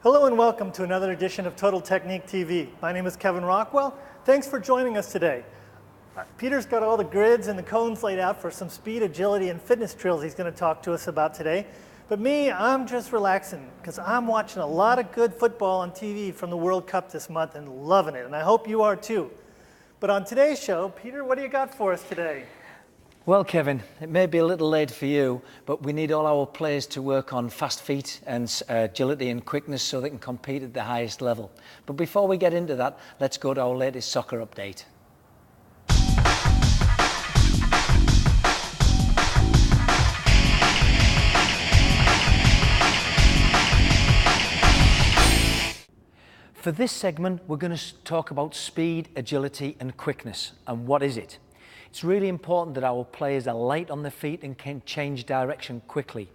Hello and welcome to another edition of Total Technique TV. My name is Kevin Rockwell. Thanks for joining us today. Peter's got all the grids and the cones laid out for some speed, agility, and fitness drills he's going to talk to us about today. But me, I'm just relaxing because I'm watching a lot of good football on TV from the World Cup this month and loving it, and I hope you are too. But on today's show, Peter, what do you got for us today? Well, Kevin, it may be a little late for you, but we need all our players to work on fast feet and agility and quickness so they can compete at the highest level. But before we get into that, let's go to our latest soccer update. For this segment, we're going to talk about speed, agility, and quickness. And what is it? It's really important that our players are light on their feet and can change direction quickly.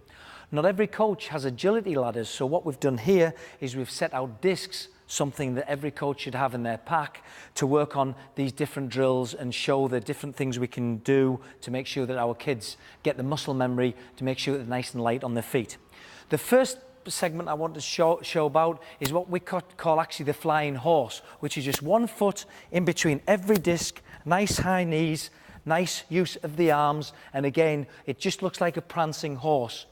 Not every coach has agility ladders, so what we've done here is we've set out discs, something that every coach should have in their pack, to work on these different drills and show the different things we can do to make sure that our kids get the muscle memory to make sure they're nice and light on their feet. The first segment I want to show about is what we call actually the flying horse, which is just 1 foot in between every disc, nice high knees, nice use of the arms, and again, it just looks like a prancing horse.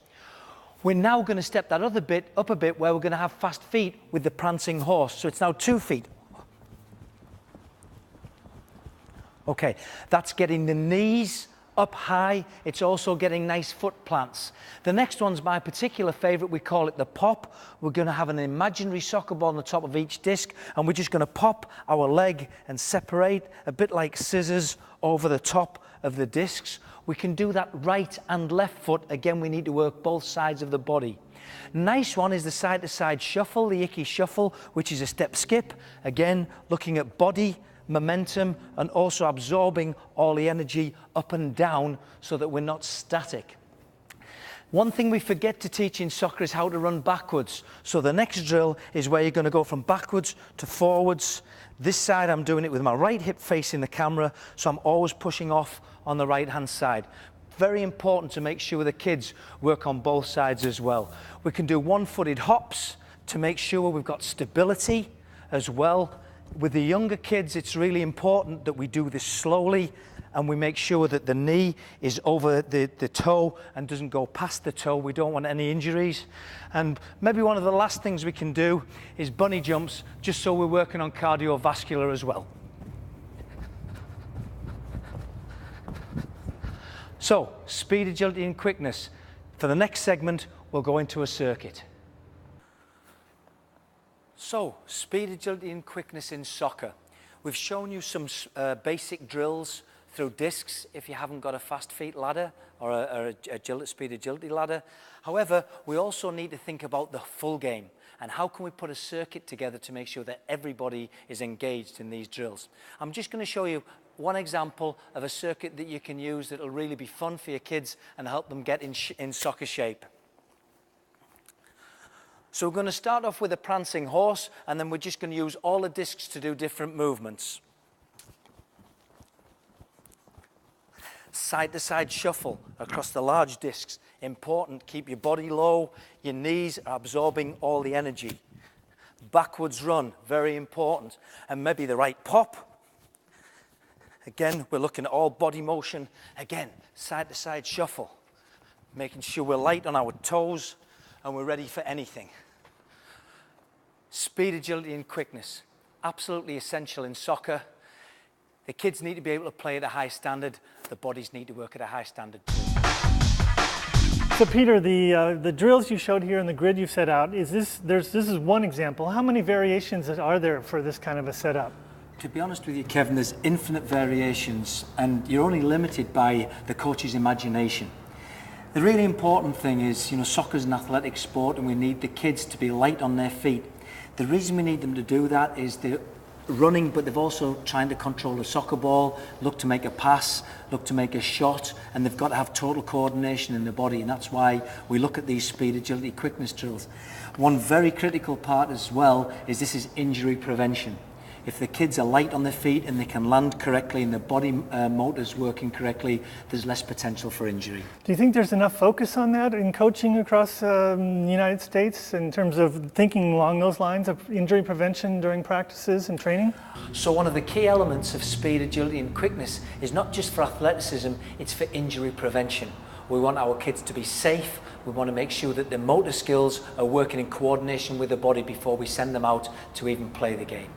We're now going to step that other bit up a bit where we're going to have fast feet with the prancing horse. So it's now 2 feet. Okay, that's getting the knees up high. It's also getting nice foot plants. The next one's my particular favorite. We call it the pop. We're going to have an imaginary soccer ball on the top of each disc, and we're just going to pop our leg and separate a bit like scissors over the top of the discs. We can do that right and left foot. Again, we need to work both sides of the body. Nice one is the side-to-side shuffle, the icky shuffle, which is a step skip. Again, looking at body momentum and also absorbing all the energy up and down so that we're not static. One thing we forget to teach in soccer is how to run backwards. So the next drill is where you're going to go from backwards to forwards. This side I'm doing it with my right hip facing the camera, so I'm always pushing off on the right hand side. Very important to make sure the kids work on both sides as well. We can do one-footed hops to make sure we've got stability as well. With the younger kids, it's really important that we do this slowly and we make sure that the knee is over the toe and doesn't go past the toe. We don't want any injuries. And maybe one of the last things we can do is bunny jumps, just so we're working on cardiovascular as well. So, speed, agility, and quickness. For the next segment, we'll go into a circuit. So, speed, agility, and quickness in soccer. We've shown you some basic drills through discs if you haven't got a fast feet ladder or a speed agility ladder. However, we also need to think about the full game and how can we put a circuit together to make sure that everybody is engaged in these drills. I'm just going to show you one example of a circuit that you can use that will really be fun for your kids and help them get in soccer shape. So we're going to start off with a prancing horse, and then we're just going to use all the discs to do different movements. Side-to-side shuffle across the large discs. Important, keep your body low, your knees are absorbing all the energy. Backwards run, very important. And maybe the right pop. Again, we're looking at all body motion. Again, side-to-side shuffle. Making sure we're light on our toes and we're ready for anything. Speed, agility, and quickness. Absolutely essential in soccer. The kids need to be able to play at a high standard. The bodies need to work at a high standard too. So Peter, the drills you showed here and the grid you set out, this is one example. How many variations are there for this kind of a setup? To be honest with you, Kevin, there's infinite variations, and you're only limited by the coach's imagination. The really important thing is, soccer is an athletic sport and we need the kids to be light on their feet. The reason we need them to do that is they're running, but they've also trying to control a soccer ball, look to make a pass, look to make a shot, and they've got to have total coordination in the body, and that's why we look at these speed, agility, quickness drills. One very critical part as well is this is injury prevention. If the kids are light on their feet and they can land correctly and the body motor's working correctly, there's less potential for injury. Do you think there's enough focus on that in coaching across the United States in terms of thinking along those lines of injury prevention during practices and training? So one of the key elements of speed, agility and quickness is not just for athleticism, it's for injury prevention. We want our kids to be safe. We want to make sure that their motor skills are working in coordination with the body before we send them out to even play the game.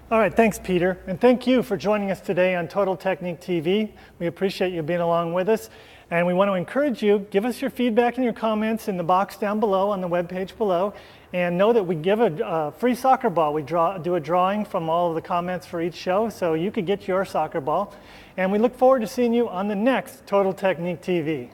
All right, thanks, Peter. And thank you for joining us today on Total Technique TV. We appreciate you being along with us. And we want to encourage you, give us your feedback and your comments in the box down below on the webpage below. And know that we give a free soccer ball. We do a drawing from all of the comments for each show, so you could get your soccer ball. And we look forward to seeing you on the next Total Technique TV.